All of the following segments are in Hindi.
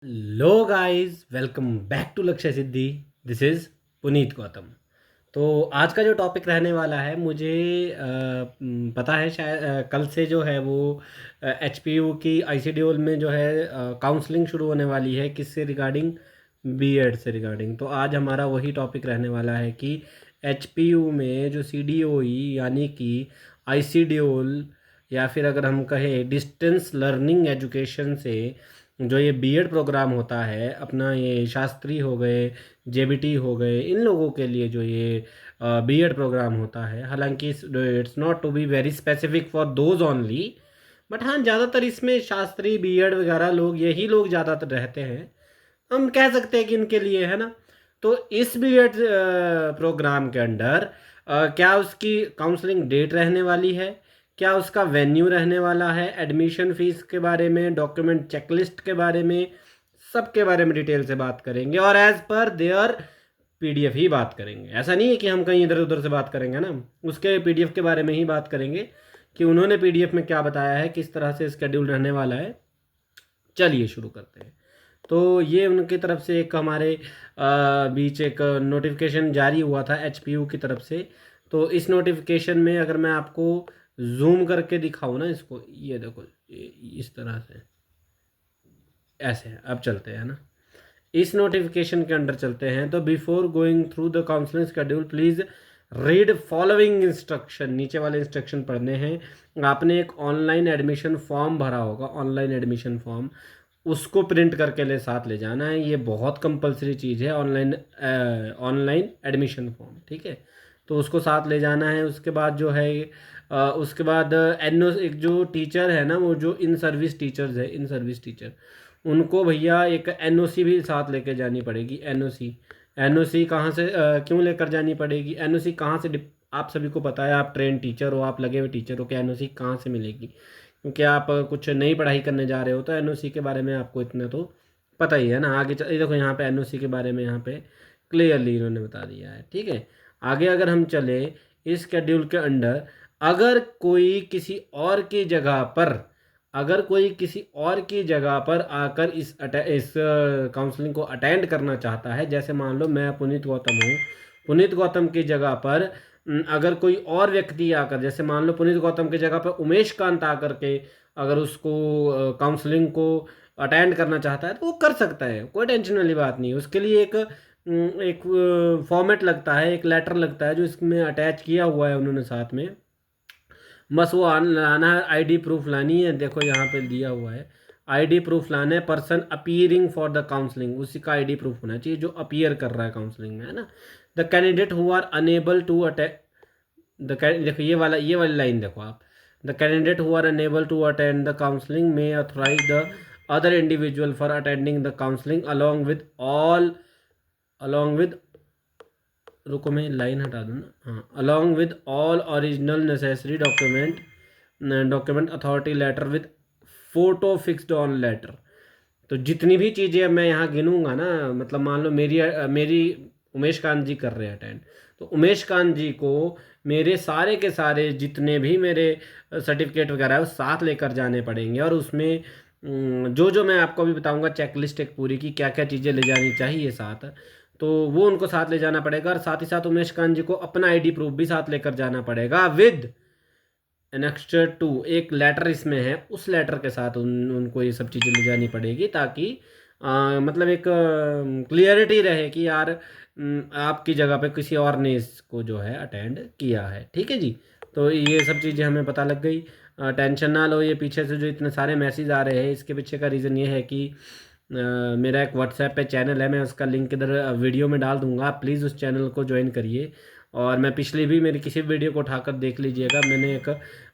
Hello guys, welcome back to Lakshya Siddhi. This is Puneet Gautam. तो आज का जो टॉपिक रहने वाला है, मुझे पता है शायद कल से जो है वो एच पी यू की आई सी डी ओल में जो है काउंसलिंग शुरू होने वाली है। किससे रिगार्डिंग? बी एड से रिगार्डिंग। तो आज हमारा वही टॉपिक रहने वाला है कि एच पी यू में जो सी डी ओ ई यानी कि आई सी डी ओल या फिर अगर हम कहें डिस्टेंस लर्निंग एजुकेशन से जो ये बीएड प्रोग्राम होता है अपना, ये शास्त्री हो गए, जेबीटी हो गए, इन लोगों के लिए जो ये बीएड प्रोग्राम होता है, हालांकि it's not to be very specific for those only, but हाँ ज़्यादातर इसमें शास्त्री बीएड वगैरह लोग, यही लोग ज़्यादातर रहते हैं। हम कह सकते हैं कि इनके लिए है ना। तो इस बीएड प्रोग्राम के अंडर क्या उसकी काउंसलिंग डेट रहने वाली है, क्या उसका वेन्यू रहने वाला है, एडमिशन फीस के बारे में, डॉक्यूमेंट चेकलिस्ट के बारे में, सब के बारे में डिटेल से बात करेंगे और एज पर देयर पीडीएफ ही बात करेंगे। ऐसा नहीं है कि हम कहीं इधर उधर से बात करेंगे ना, उसके पीडीएफ के बारे में ही बात करेंगे कि उन्होंने पीडीएफ में क्या बताया है, किस तरह से स्केड्यूल रहने वाला है। चलिए शुरू करते हैं। तो ये उनकी तरफ से एक हमारे बीच एक नोटिफिकेशन जारी हुआ था एचपीयू की तरफ से। तो इस नोटिफिकेशन में अगर मैं आपको जूम करके दिखाऊँ ना इसको, ये देखो, इस तरह से ऐसे है। अब चलते हैं ना, इस नोटिफिकेशन के अंडर चलते हैं। तो before going through the counselling schedule please read following instruction. नीचे वाले इंस्ट्रक्शन पढ़ने हैं। आपने एक ऑनलाइन एडमिशन फॉर्म भरा होगा, ऑनलाइन एडमिशन फॉर्म, उसको प्रिंट करके साथ ले जाना है। ये बहुत कंपलसरी चीज़ है, ऑनलाइन एडमिशन फॉर्म, ठीक है। तो उसको साथ ले जाना है। उसके बाद जो है उसके बाद एन ओ एक जो टीचर है ना, वो जो इन सर्विस टीचर्स है, इन सर्विस टीचर, उनको भैया एक एनओसी भी साथ लेके जानी पड़ेगी। एनओसी, एनओसी कहाँ से क्यों लेकर जानी पड़ेगी? एनओसी कहाँ से आप सभी को पता है, आप ट्रेन टीचर हो, आप लगे हुए टीचर हो, कि एनओसी कहाँ से मिलेगी? क्योंकि आप कुछ नई पढ़ाई करने जा रहे हो तो एनओसी के बारे में आपको इतना तो पता ही है ना। आगे ये देखो, यहाँ पे एनओसी के बारे में यहाँ पे क्लियरली इन्होंने बता दिया है, ठीक है। आगे अगर हम चले इस शेड्यूल के अंडर, अगर कोई किसी और की जगह पर, अगर कोई किसी और की जगह पर आकर इस काउंसलिंग को अटेंड करना चाहता है, जैसे मान लो मैं पुनीत गौतम हूँ, पुनीत गौतम की जगह पर अगर कोई और व्यक्ति आकर, जैसे मान लो पुनीत गौतम की जगह पर उमेश कांत आकर के अगर उसको काउंसलिंग को अटेंड करना चाहता है तो वो कर सकता है, कोई टेंशन वाली बात नहीं है। उसके लिए एक फॉर्मेट लगता है, एक लेटर लगता है जो इसमें अटैच किया हुआ है उन्होंने साथ में। बस वो लाना है, आईडी प्रूफ लानी है। देखो यहाँ पे दिया हुआ है, आईडी प्रूफ लाना है। Person appearing for the counselling, उसी का आईडी प्रूफ होना चाहिए जो अपीयर कर रहा है काउंसलिंग में, है ना। The candidate who are unable to attend देखो ये वाली लाइन देखो आप। The candidate who are unable to attend the counselling may authorise the other individual for attending the counselling along with रुको मैं लाइन हटा दूँ ना, हाँ, along with all original necessary document authority letter with photo fixed on letter. तो जितनी भी चीज़ें मैं यहाँ गिनूंगा ना, मतलब मान लो मेरी उमेश कांत जी कर रहे हैं अटेंड, तो उमेश कांत जी को मेरे सारे के सारे जितने भी मेरे सर्टिफिकेट वगैरह है वो साथ लेकर जाने पड़ेंगे। और उसमें जो जो मैं आपको अभी बताऊंगा, चेकलिस्ट एक पूरी की क्या क्या चीज़ें ले जानी चाहिए साथ, तो वो उनको साथ ले जाना पड़ेगा। और साथ ही साथ उमेश कांत जी को अपना आईडी प्रूफ भी साथ लेकर जाना पड़ेगा विद एनेक्स्चर टू, एक लेटर इसमें है, उस लेटर के साथ उनको ये सब चीज़ें ले जानी पड़ेगी, ताकि मतलब एक क्लियरिटी रहे कि यार आपकी जगह पे किसी और ने इसको जो है अटेंड किया है, ठीक है जी। तो ये सब चीज़ें हमें पता लग गई। टेंशन ना लो, ये पीछे से जो इतने सारे मैसेज आ रहे हैं, इसके पीछे का रीज़न ये है कि मेरा एक व्हाट्सएप पे चैनल है, मैं उसका लिंक इधर वीडियो में डाल दूंगा, आप प्लीज़ उस चैनल को ज्वाइन करिए। और मैं पिछली भी मेरी किसी वीडियो को उठाकर देख लीजिएगा, मैंने एक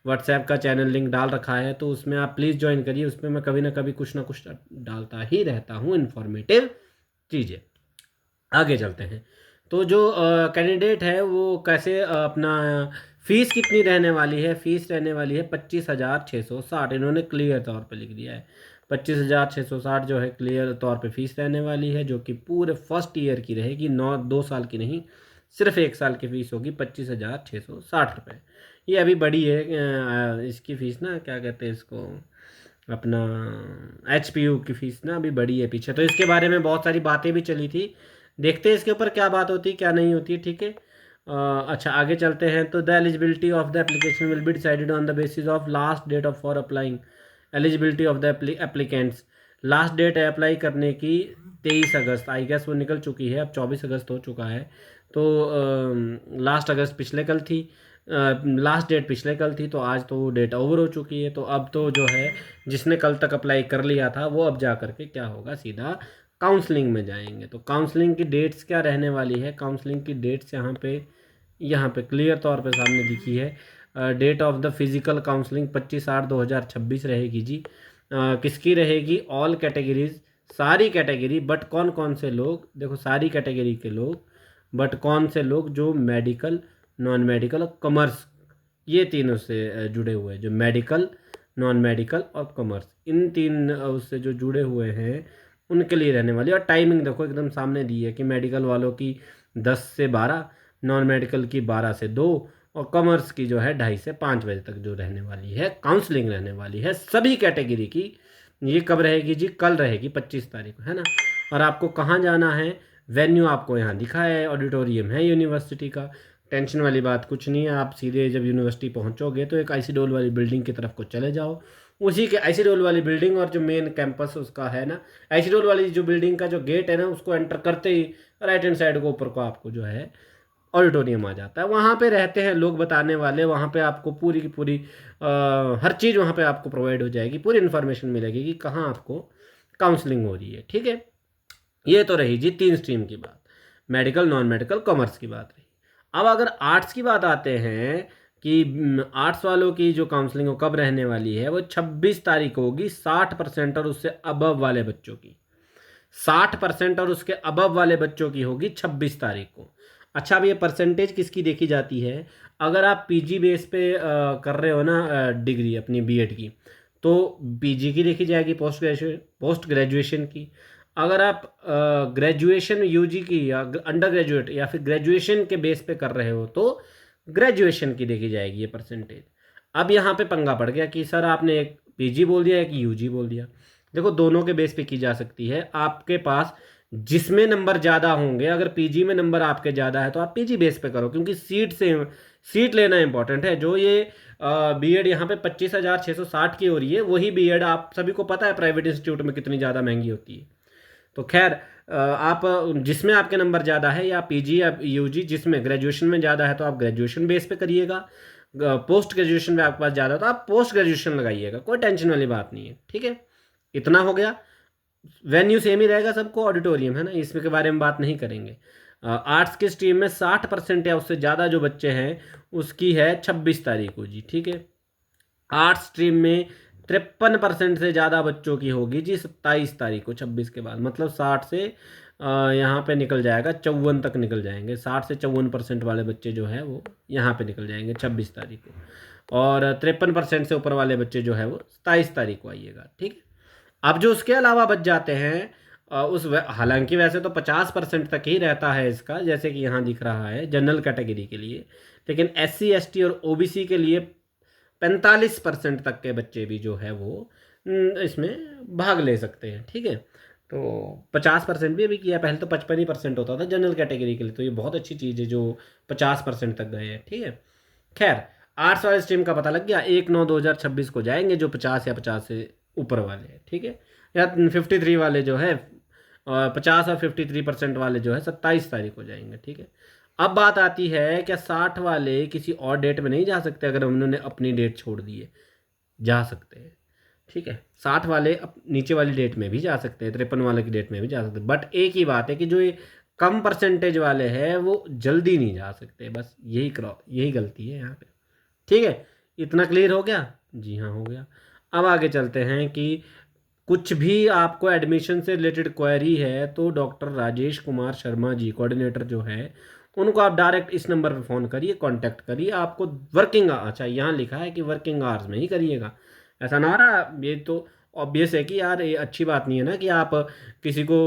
व्हाट्सएप का चैनल लिंक डाल रखा है, तो उसमें आप प्लीज़ ज्वाइन करिए। उसमें मैं कभी ना कभी कुछ ना कुछ डालता ही रहता हूँ इन्फॉर्मेटिव चीज़ें। आगे चलते हैं। तो जो कैंडिडेट है वो कैसे अपना फ़ीस कितनी रहने वाली है? फ़ीस रहने वाली है 25,660, इन्होंने क्लियर तौर पे लिख दिया है। 25,660 जो है क्लियर तौर पे फ़ीस रहने वाली है, जो कि पूरे फर्स्ट ईयर की रहेगी, 2 साल की नहीं, सिर्फ 1 साल की फ़ीस होगी 25,660 रुपये। ये अभी बड़ी है इसकी फ़ीस ना, क्या कहते हैं इसको, अपना एचपीयू की फ़ीस ना अभी बढ़ी है पीछे, तो इसके बारे में बहुत सारी बातें भी चली थी। देखते हैं इसके ऊपर क्या बात होती है क्या नहीं होती है, ठीक है। अच्छा आगे चलते हैं। तो the eligibility of the application will be decided on the basis of last date of for applying eligibility of the applicants. Last date है अप्लाई करने की 23 अगस्त, आई गेस वो निकल चुकी है, अब 24 अगस्त हो चुका है। तो लास्ट अगस्त पिछले कल थी, लास्ट डेट पिछले कल थी, तो आज तो डेट ओवर हो चुकी है। तो अब तो जो है जिसने कल तक अप्लाई कर लिया था वो अब जा करके क्या होगा, सीधा काउंसलिंग में जाएंगे। तो काउंसलिंग की डेट्स क्या रहने वाली है, काउंसलिंग की डेट्स यहाँ पे क्लियर तौर पे सामने दिखी है। Date of the physical counselling 25/8/2026 रहेगी जी। किसकी रहेगी, ऑल कैटेगरीज, सारी कैटेगरी, बट कौन कौन से लोग, देखो सारी कैटेगरी के लोग, बट कौन से लोग, जो मेडिकल, नॉन मेडिकल और कॉमर्स, ये तीनों से जुड़े हुए हैं, जो मेडिकल, नॉन मेडिकल और कॉमर्स, इन तीन उससे जो जुड़े हुए हैं उनके लिए रहने वाली। और टाइमिंग देखो एकदम सामने दी है कि मेडिकल वालों की 10 से 12, नॉन मेडिकल की 12 से 2, और कॉमर्स की जो है 2:30 से 5 बजे तक जो रहने वाली है, काउंसलिंग रहने वाली है सभी कैटेगरी की। ये कब रहेगी जी, कल रहेगी 25 तारीख को, है ना। और आपको कहाँ जाना है, वेन्यू आपको यहाँ दिखा है, ऑडिटोरियम है यूनिवर्सिटी का। टेंशन वाली बात कुछ नहीं है, आप सीधे जब यूनिवर्सिटी पहुँचोगे तो एक आईसी डोल वाली बिल्डिंग की तरफ को चले जाओ। उसी के आईसी डोल वाली बिल्डिंग और जो मेन कैंपस उसका है ना, आईसी डोल वाली जो बिल्डिंग का जो गेट है ना, उसको एंटर करते ही राइट हैंड साइड को ऊपर को आपको जो है ऑडिटोरियम आ जाता है। वहाँ पे रहते हैं लोग बताने वाले, वहाँ पे आपको पूरी की पूरी हर चीज़ वहाँ पे आपको प्रोवाइड हो जाएगी, पूरी इन्फॉर्मेशन मिलेगी कि कहाँ आपको काउंसलिंग हो रही है, ठीक है। ये तो रही जी 3 स्ट्रीम की बात, मेडिकल, नॉन मेडिकल, कॉमर्स की बात रही। अब अगर आर्ट्स की बात आते हैं कि आर्ट्स वालों की जो काउंसलिंग हो कब रहने वाली है, वो 26 तारीख को होगी। 60% और उससे अबव वाले बच्चों की, 60% और उसके अबव वाले बच्चों की होगी 26 तारीख को। अच्छा, अब ये परसेंटेज किसकी देखी जाती है, अगर आप पीजी बेस पे कर रहे हो ना डिग्री अपनी बीएड की, तो पीजी की देखी जाएगी, पोस्ट ग्रेजुएशन की। अगर आप ग्रेजुएशन यूजी की या अंडर ग्रेजुएट या फिर ग्रेजुएशन के बेस पे कर रहे हो तो ग्रेजुएशन की देखी जाएगी ये परसेंटेज। अब यहाँ पे पंगा पड़ गया कि सर आपने एक पीजी बोल दिया, एक यूजी बोल दिया। देखो दोनों के बेस पे की जा सकती है, आपके पास जिसमें नंबर ज़्यादा होंगे, अगर पीजी में नंबर आपके ज़्यादा है तो आप पीजी बेस पे करो, क्योंकि सीट लेना इंपॉर्टेंट है। जो ये बीएड यहाँ पे 25,660 की हो रही है, वही बीएड आप सभी को पता है प्राइवेट इंस्टीट्यूट में कितनी ज़्यादा महंगी होती है। तो खैर आप जिसमें आपके नंबर ज़्यादा है, या पीजी या यूजी, जिसमें ग्रेजुएशन में ज़्यादा है तो आप ग्रेजुएशन बेस पे करिएगा। पोस्ट ग्रेजुएशन में आपके पास ज़्यादा है तो आप पोस्ट ग्रेजुएशन लगाइएगा, कोई टेंशन वाली बात नहीं है, ठीक है। इतना हो गया। वेन्यू सेम ही रहेगा सबको, ऑडिटोरियम है ना, इसमें के बारे में बात नहीं करेंगे। आर्ट्स के स्ट्रीम में 60% या उससे ज़्यादा जो बच्चे हैं उसकी है 26 तारीख को जी, ठीक है। आर्ट्स स्ट्रीम में 53% से ज़्यादा बच्चों की होगी जी 27 तारीख को, 26 के बाद, मतलब 60 से यहाँ पे निकल जाएगा 54 तक निकल जाएंगे। 60 से 54% वाले बच्चे जो है वो यहाँ पे निकल जाएंगे 26 तारीख को, और 53% से ऊपर वाले बच्चे जो है वो 27 तारीख को आइएगा, ठीक है। अब जो उसके अलावा बच जाते हैं हालांकि वैसे तो 50% तक ही रहता है इसका, जैसे कि यहाँ दिख रहा है जनरल कैटेगरी के लिए, लेकिन SC ST और OBC के लिए 45% तक के बच्चे भी जो है वो इसमें भाग ले सकते हैं, ठीक है। तो 50% भी अभी किया, पहले तो 55% होता था जनरल कैटेगरी के लिए, तो ये बहुत अच्छी चीज़ है जो 50% तक गए हैं, ठीक है। खैर, आर्ट्स वाले स्ट्रीम का पता लग गया, 1/9/2026 को जाएंगे जो 50 या 50 से ऊपर वाले हैं, ठीक है। या 53 वाले जो है 50 और 53% वाले जो है 27 तारीख को जाएंगे, ठीक है। अब बात आती है क्या 60 वाले किसी और डेट में नहीं जा सकते, अगर उन्होंने अपनी डेट छोड़ दी है, जा सकते हैं, ठीक है। 60 वाले नीचे वाली डेट में भी जा सकते हैं, 53 वाले की डेट में भी जा सकते हैं, बट एक ही बात है कि जो ये कम परसेंटेज वाले हैं वो जल्दी नहीं जा सकते, बस यही गलती है यहाँ पे, ठीक है। इतना क्लियर हो गया जी, हाँ हो गया। अब आगे चलते हैं कि कुछ भी आपको एडमिशन से रिलेटेड क्वेरी है तो डॉक्टर राजेश कुमार शर्मा जी, कोऑर्डिनेटर जो है, उनको आप डायरेक्ट इस नंबर पर फ़ोन करिए, कांटेक्ट करिए। आपको अच्छा यहाँ लिखा है कि वर्किंग आवर्स में ही करिएगा, ऐसा ना हो रहा, ये तो ऑब्वियस है कि यार ये अच्छी बात नहीं है ना कि आप किसी को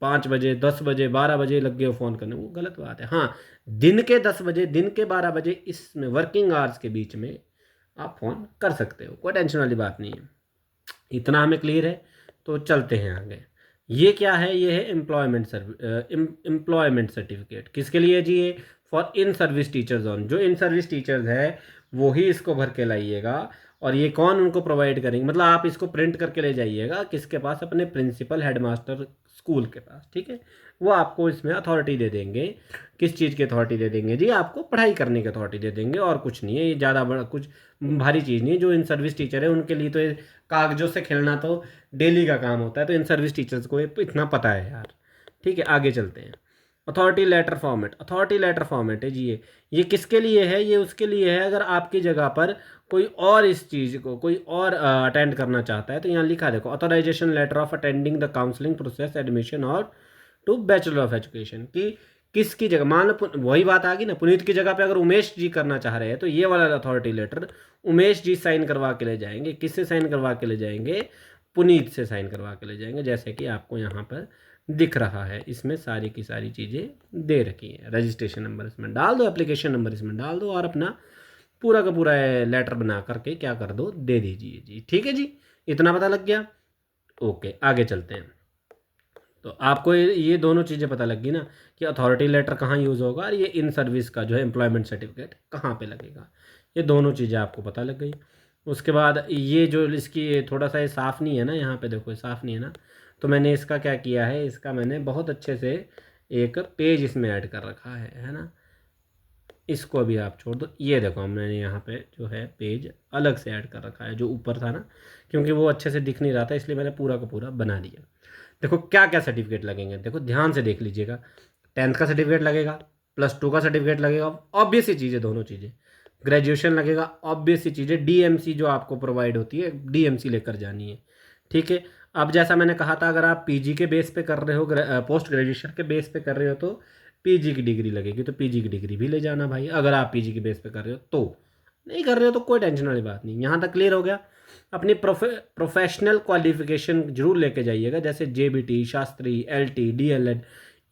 5 बजे, 10 बजे, 12 बजे लग गए फ़ोन करने, वो गलत बात है। हाँ, दिन के 10 बजे, दिन के 12 बजे, इसमें वर्किंग आवर्स के बीच में आप फ़ोन कर सकते हो, कोई टेंशन वाली बात नहीं है। इतना हमें क्लियर है। तो चलते हैं आगे। ये क्या है? ये है एम्प्लॉयमेंट सर्टिफिकेट। किसके लिए जी? ये for in service teachers on, जो इन सर्विस टीचर्स है वो ही इसको भर के लाइएगा। और ये कौन उनको प्रोवाइड करेंगे? मतलब आप इसको प्रिंट करके ले जाइएगा किसके पास? अपने प्रिंसिपल हेडमास्टर स्कूल के पास, ठीक है। वो आपको इसमें अथॉरिटी दे देंगे। किस चीज़ की अथॉरिटी दे देंगे जी? आपको पढ़ाई करने की अथॉरिटी दे देंगे, और कुछ नहीं है। ये ज़्यादा बड़ा कुछ भारी चीज़ नहीं है। जो इन सर्विस टीचर है उनके लिए तो ये कागजों से खेलना तो डेली का काम होता है। तो इन सर्विस टीचर्स को ये इतना पता है यार। ठीक है, आगे चलते हैं। Authority letter format. Authority letter format है जी ये किसके लिए है? ये उसके लिए है अगर आपकी जगह पर कोई और इस चीज़ को कोई और अटेंड करना चाहता है। तो यहाँ लिखा देखो, authorisation letter of attending the counselling process admission और टू बैचलर ऑफ एजुकेशन की किसकी जगह? मान लो वही बात आ गई ना, पुनीत की जगह पे अगर उमेश जी करना चाह रहे हैं तो ये वाला authority letter Umesh ji sign करवा के ले जाएंगे। किससे साइन करवा के ले जाएंगे? पुनीत से साइन करवा के ले जाएंगे। जैसे कि आपको यहाँ पर दिख रहा है, इसमें सारी की सारी चीज़ें दे रखी हैं। रजिस्ट्रेशन नंबर इसमें डाल दो, एप्लीकेशन नंबर इसमें डाल दो, और अपना पूरा का पूरा लेटर बना करके क्या कर दो, दे दीजिए जी। ठीक है जी, इतना पता लग गया। ओके, आगे चलते हैं। तो आपको ये दोनों चीज़ें पता लग गई ना कि अथॉरिटी लेटर कहाँ यूज़ होगा और ये इन सर्विस का जो है एम्प्लॉयमेंट सर्टिफिकेट कहाँ पे लगेगा। ये दोनों चीज़ें आपको पता लग गई। उसके बाद ये जो इसकी थोड़ा सा ये साफ़ नहीं है ना, यहाँ पे देखो ये साफ़ नहीं है ना, तो मैंने इसका क्या किया है, इसका मैंने बहुत अच्छे से एक पेज इसमें ऐड कर रखा है ना। इसको अभी आप छोड़ दो। ये देखो हमने यहाँ पे जो है पेज अलग से ऐड कर रखा है, जो ऊपर था ना, क्योंकि वो अच्छे से दिख नहीं रहा था, इसलिए मैंने पूरा का पूरा बना दिया। देखो क्या क्या सर्टिफिकेट लगेंगे, देखो ध्यान से देख लीजिएगा। 10th का सर्टिफिकेट लगेगा, +2 का सर्टिफिकेट लगेगा, ऑब्वियस सी चीज़ें, दोनों चीज़ें। ग्रेजुएशन लगेगा, ऑब्वियस सी चीज़ें। डीएमसी जो आपको प्रोवाइड होती है, डीएमसी लेकर जानी है। ठीक है। अब जैसा मैंने कहा था, अगर आप पीजी के बेस पे कर रहे हो, पोस्ट ग्रेजुएशन के बेस पे कर रहे हो, तो पीजी की डिग्री लगेगी। तो पीजी की डिग्री भी ले जाना भाई, अगर आप पीजी के बेस पे कर रहे हो तो। नहीं कर रहे हो तो कोई टेंशन वाली बात नहीं। यहाँ तक क्लियर हो गया। अपनी प्रोफेशनल क्वालिफिकेशन जरूर लेके जाइएगा, जैसे जेबीटी, शास्त्री, एलटी, डीएलएड।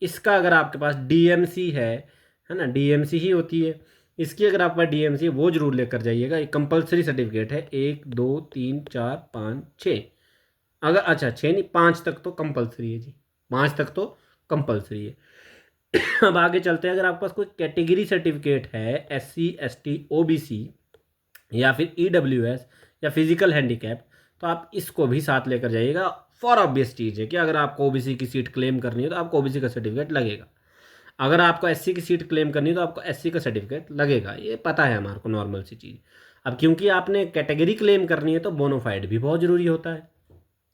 इसका अगर आपके पास डीएमसी है ना, डीएमसी ही होती है इसकी, अगर आपका डीएमसी है वो जरूर लेकर जाइएगा। एक कंपलसरी सर्टिफिकेट है, 1 2 3 4 5 6। अगर अच्छा 6 नहीं, 5 तक तो कंपलसरी है जी, 5 तक तो कंपलसरी है। अब आगे चलते हैं। अगर आपके पास कोई कैटेगरी सर्टिफिकेट है, SC ST OBC या फिर EWS या फिजिकल हैंडीकैप, तो आप इसको भी साथ लेकर जाइएगा। फॉर ऑब्वियस चीज़ है कि अगर आपको ओबीसी की सीट क्लेम करनी है तो आपको ओबीसी का सर्टिफिकेट लगेगा। अगर आपको SC की सीट क्लेम करनी है तो आपको SC का सर्टिफिकेट लगेगा। ये पता है हमारे को, नॉर्मल सी चीज़। अब क्योंकि आपने कैटेगरी क्लेम करनी है तो बोनोफाइड भी बहुत ज़रूरी होता है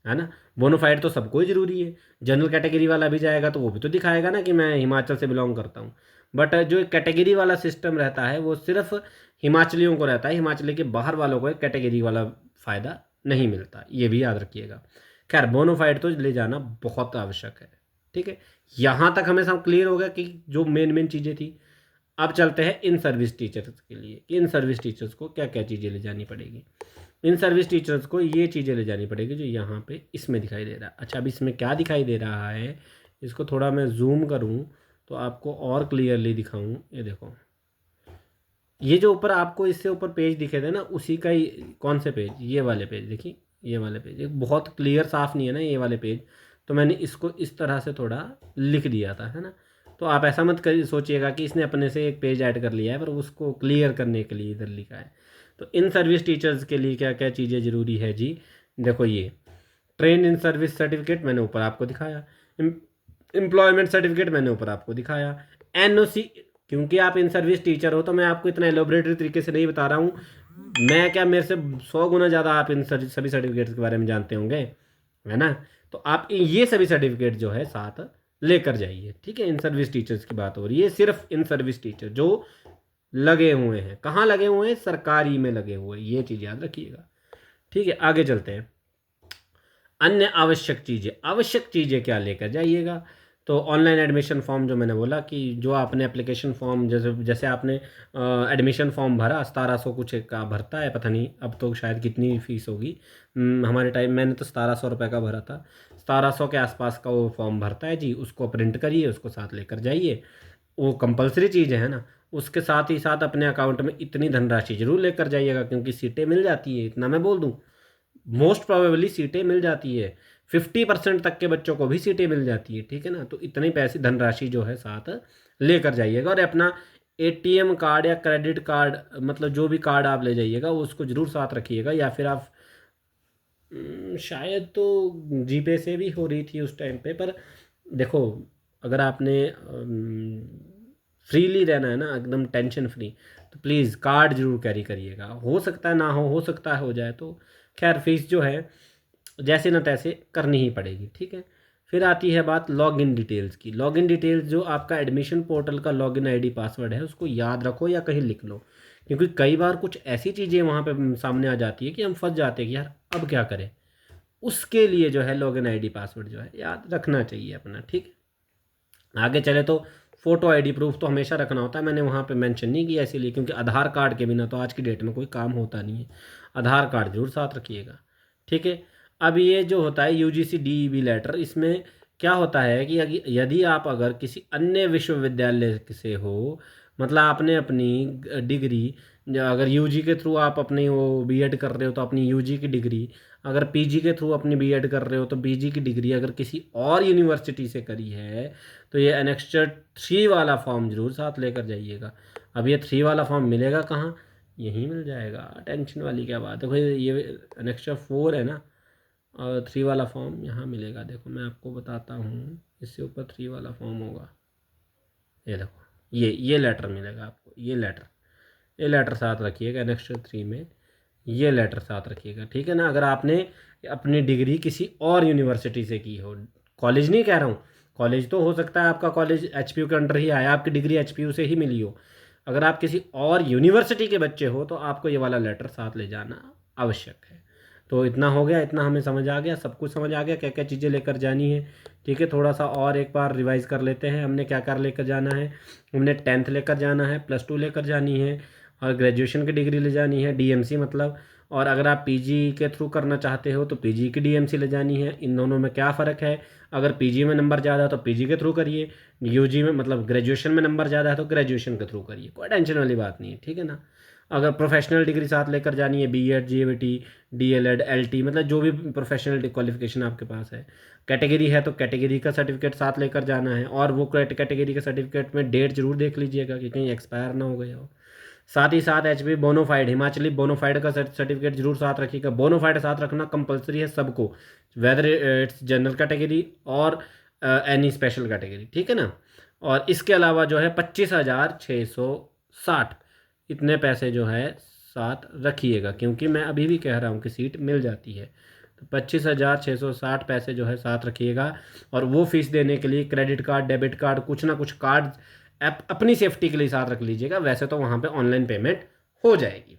ना। बोनोफाइड तो सबको ही ज़रूरी है। जनरल कैटेगरी वाला भी जाएगा तो वो भी तो दिखाएगा ना कि मैं हिमाचल से बिलोंग करता हूँ। बट जो कैटेगरी वाला सिस्टम रहता है वो सिर्फ हिमाचलियों को रहता है, हिमाचली के बाहर वालों को एक कैटेगरी वाला फ़ायदा नहीं मिलता। ये भी याद रखिएगा। खैर, बोनोफाइड तो ले जाना बहुत आवश्यक है। ठीक है, यहाँ तक हमें सब क्लियर हो गया कि जो मेन मेन चीज़ें थी। अब चलते हैं इन सर्विस टीचर्स के लिए। इन सर्विस टीचर्स को क्या क्या चीज़ें ले जानी पड़ेगी। इन सर्विस टीचर्स को ये चीज़ें ले जानी पड़ेगी जो यहाँ पे इसमें दिखाई दे रहा है। अच्छा, अब इसमें क्या दिखाई दे रहा है, इसको थोड़ा मैं जूम करूँ तो आपको और क्लियरली दिखाऊँ। ये देखो, ये जो ऊपर आपको इससे ऊपर पेज दिखे थे ना, उसी का ही। कौन से पेज? ये वाले पेज देखिए, ये वाले पेज। ये बहुत क्लियर साफ नहीं है ना ये वाले पेज, तो मैंने इसको इस तरह से थोड़ा लिख दिया था, है ना। तो आप ऐसा मत कर सोचिएगा कि इसने अपने से एक पेज ऐड कर लिया है, पर उसको क्लियर करने के लिए इधर लिखा है। तो इन सर्विस टीचर्स के लिए क्या क्या चीज़ें ज़रूरी है जी? देखो, ये ट्रेन इन सर्विस सर्टिफिकेट मैंने ऊपर आपको दिखाया, एम्प्लॉयमेंट सर्टिफिकेट मैंने ऊपर आपको दिखाया, NOC। क्योंकि आप इन सर्विस टीचर हो तो मैं आपको इतना एलोबरेटरी तरीके से नहीं बता रहा हूँ। मैं क्या, मेरे से 100 गुना ज़्यादा आप इन सभी सर्टिफिकेट्स के बारे में जानते होंगे, है ना। तो आप ये सभी सर्टिफिकेट जो है साथ लेकर जाइए। ठीक है, इन सर्विस टीचर्स की बात हो रही है, सिर्फ इन सर्विस टीचर जो लगे हुए हैं। कहाँ लगे हुए हैं? सरकारी में लगे हुए हैं। ये चीज़ याद रखिएगा। ठीक है, आगे चलते हैं। अन्य आवश्यक चीज़ें क्या लेकर जाइएगा? तो ऑनलाइन एडमिशन फॉर्म, जो मैंने बोला कि जो आपने एप्लीकेशन फॉर्म, जैसे जैसे आपने एडमिशन फॉर्म भरा, 1700 कुछ का भरता है, पता नहीं अब तो शायद कितनी फ़ीस होगी। हमारे टाइम मैंने तो 1700 रुपये का भरा था। 1700 के आसपास का वो फॉर्म भरता है जी। उसको प्रिंट करिए, उसको साथ लेकर जाइए। वो कंपलसरी चीज़ है ना। उसके साथ ही साथ अपने अकाउंट में इतनी धनराशि जरूर लेकर जाइएगा, क्योंकि सीटें मिल जाती है, इतना मैं बोल दूँ। मोस्ट प्रोबेबली सीटें मिल जाती है, 50% तक के बच्चों को भी सीटें मिल जाती है, ठीक है ना। तो इतनी पैसे धनराशि जो है साथ लेकर जाइएगा, और अपना एटीएम कार्ड या क्रेडिट कार्ड, मतलब जो भी कार्ड आप ले जाइएगा उसको ज़रूर साथ रखिएगा, या फिर आप शायद तो जीपे से भी हो रही थी उस टाइम पे। पर देखो, अगर आपने फ्रीली रहना है ना, एकदम टेंशन फ्री, तो प्लीज़ कार्ड जरूर कैरी करिएगा। हो सकता है ना हो सकता है हो जाए, तो खैर फीस जो है जैसे ना तैसे करनी ही पड़ेगी, ठीक है। फिर आती है बात लॉगिन डिटेल्स की। लॉगिन डिटेल्स जो आपका एडमिशन पोर्टल का लॉगिन आईडी पासवर्ड है उसको याद रखो या कहीं लिख लो, क्योंकि कई बार कुछ ऐसी चीज़ें वहाँ पे सामने आ जाती है कि हम फंस जाते हैं कि यार अब क्या करें। उसके लिए जो है लॉगिन आईडी पासवर्ड जो है याद रखना चाहिए अपना, ठीक है। आगे चले तो फ़ोटो आईडी प्रूफ तो हमेशा रखना होता है, मैंने वहाँ पे मेंशन नहीं किया इसीलिए क्योंकि आधार कार्ड के बिना तो आज की डेट में कोई काम होता नहीं है। आधार कार्ड जरूर साथ रखिएगा, ठीक है। अब ये जो होता है यूजीसी डीईबी लेटर, इसमें क्या होता है कि यदि आप अगर किसी अन्य विश्वविद्यालय से हो, मतलब आपने अपनी डिग्री, अगर यूजी के थ्रू आप अपनी वो बीएड कर रहे हो तो अपनी यूजी की डिग्री, अगर पीजी के थ्रू अपनी बीएड कर रहे हो तो पीजी की डिग्री अगर किसी और यूनिवर्सिटी से करी है, तो ये एनेक्स्चर 3 वाला फॉर्म जरूर साथ लेकर जाइएगा। अब ये 3 वाला फॉर्म मिलेगा कहाँ, यहीं मिल जाएगा, टेंशन वाली क्या बात है भाई। ये एनेक्स्चर 4 है ना, और 3 वाला फॉर्म यहाँ मिलेगा। देखो मैं आपको बताता हूँ, इससे ऊपर 3 वाला फॉर्म होगा, ये देखो, ये लेटर मिलेगा आपको, ये लेटर साथ रखिएगा एनेक्स्चर 3 में, ये लेटर साथ रखिएगा, ठीक है ना। अगर आपने अपनी डिग्री किसी और यूनिवर्सिटी से की हो, कॉलेज नहीं कह रहा हूँ, कॉलेज तो हो सकता है आपका कॉलेज एचपीयू के अंडर ही आया, आपकी डिग्री एचपीयू से ही मिली हो। अगर आप किसी और यूनिवर्सिटी के बच्चे हो तो आपको ये वाला लेटर साथ ले जाना आवश्यक है। तो इतना हो गया, इतना हमें समझ आ गया, सब कुछ समझ आ गया क्या क्या चीज़ें लेकर जानी है, ठीक है। थोड़ा सा और एक बार रिवाइज कर लेते हैं, हमने क्या क्या लेकर जाना है। हमने 10th लेकर जाना है, +2 लेकर जानी है, और ग्रेजुएशन की डिग्री ले जानी है, डीएमसी मतलब। और अगर आप पीजी के थ्रू करना चाहते हो तो पीजी की डीएमसी ले जानी है। इन दोनों में क्या फ़र्क है, अगर पीजी में नंबर ज़्यादा है तो पीजी के थ्रू करिए, यूजी में मतलब ग्रेजुएशन में नंबर ज़्यादा है तो ग्रेजुएशन के थ्रू करिए, कोई टेंशन वाली बात नहीं है, ठीक है ना। अगर प्रोफेशनल डिग्री साथ लेकर जानी है, बीएड, जीएवीटी, डीएलएड, एलटी, मतलब जो भी प्रोफेशनल क्वालिफिकेशन आपके पास है, कैटेगरी है तो कैटेगरी का सर्टिफिकेट साथ लेकर जाना है। और वो कैटेगरी के सर्टिफिकेट में डेट जरूर देख लीजिएगा कि कहीं एक्सपायर ना हो गया हो। साथ ही साथ एचपी बोनोफाइड, हिमाचली बोनोफाइड का सर्टिफिकेट जरूर साथ रखिएगा। बोनोफाइड साथ रखना कंपलसरी है सबको, वेदर इट्स जनरल कैटेगरी और एनी स्पेशल कैटेगरी, ठीक है ना। और इसके अलावा जो है 25,660 इतने पैसे जो है साथ रखिएगा, क्योंकि मैं अभी भी कह रहा हूँ कि सीट मिल जाती है। तो 25,660 पैसे जो है साथ रखिएगा। और वो फीस देने के लिए क्रेडिट कार्ड, डेबिट कार्ड, कुछ ना कुछ कार्ड अपनी सेफ्टी के लिए साथ रख लीजिएगा, वैसे तो वहाँ पे ऑनलाइन पेमेंट हो जाएगी।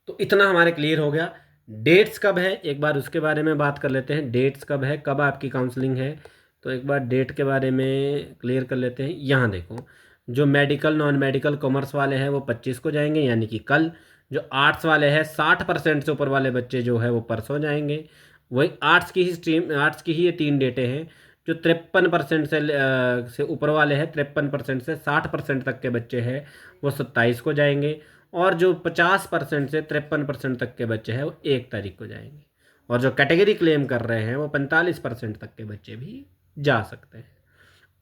तो इतना हमारे क्लियर हो गया। डेट्स कब है एक बार उसके बारे में बात कर लेते हैं। डेट्स कब है, कब आपकी काउंसलिंग है, तो एक बार डेट के बारे में क्लियर कर लेते हैं। यहाँ देखो, जो मेडिकल, नॉन मेडिकल, कॉमर्स वाले हैं वो 25 को जाएंगे, यानी कि कल। जो आर्ट्स वाले हैं 60% से ऊपर वाले बच्चे जो है वो परसों जाएंगे। वही आर्ट्स की ही स्ट्रीम, आर्ट्स की ही ये 3 डेटें हैं। जो 53% से ऊपर वाले हैं, 53% से 60% तक के बच्चे हैं, वो 27 को जाएंगे। और जो 50% से 53% तक के बच्चे हैं वो 1 तारीख को जाएंगे। और जो कैटेगरी क्लेम कर रहे हैं वो 45% तक के बच्चे भी जा सकते हैं।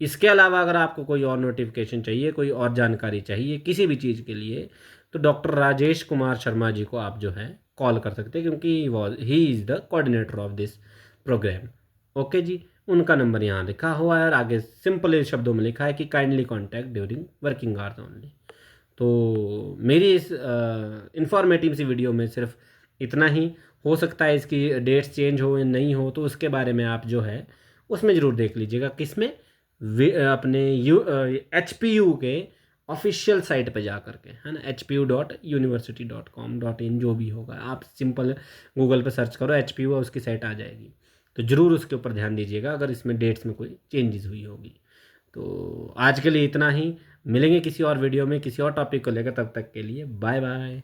इसके अलावा अगर आपको कोई और नोटिफिकेशन चाहिए, कोई और जानकारी चाहिए किसी भी चीज़ के लिए, तो डॉक्टर राजेश कुमार शर्मा जी को आप जो है कॉल कर सकते हैं, क्योंकि he is the coordinator of this programme. Okay जी, उनका नंबर यहाँ लिखा हुआ है और आगे सिंपल शब्दों में लिखा है कि kindly contact during working hours only. तो मेरी इस इंफॉर्मेटिव सी वीडियो में सिर्फ इतना ही। हो सकता है इसकी डेट्स चेंज हो या नहीं हो, तो उसके बारे में आप जो है उसमें ज़रूर देख लीजिएगा। किसमें, अपने एच के ऑफिशियल साइट पे जा करके, है ना, hpu.university.com.in जो भी होगा, आप सिंपल गूगल पे सर्च करो HPU और उसकी साइट आ जाएगी। तो ज़रूर उसके ऊपर ध्यान दीजिएगा अगर इसमें डेट्स में कोई चेंजेस हुई होगी। तो आज के लिए इतना ही, मिलेंगे किसी और वीडियो में किसी और टॉपिक को लेकर, तब तक के लिए बाय बाय।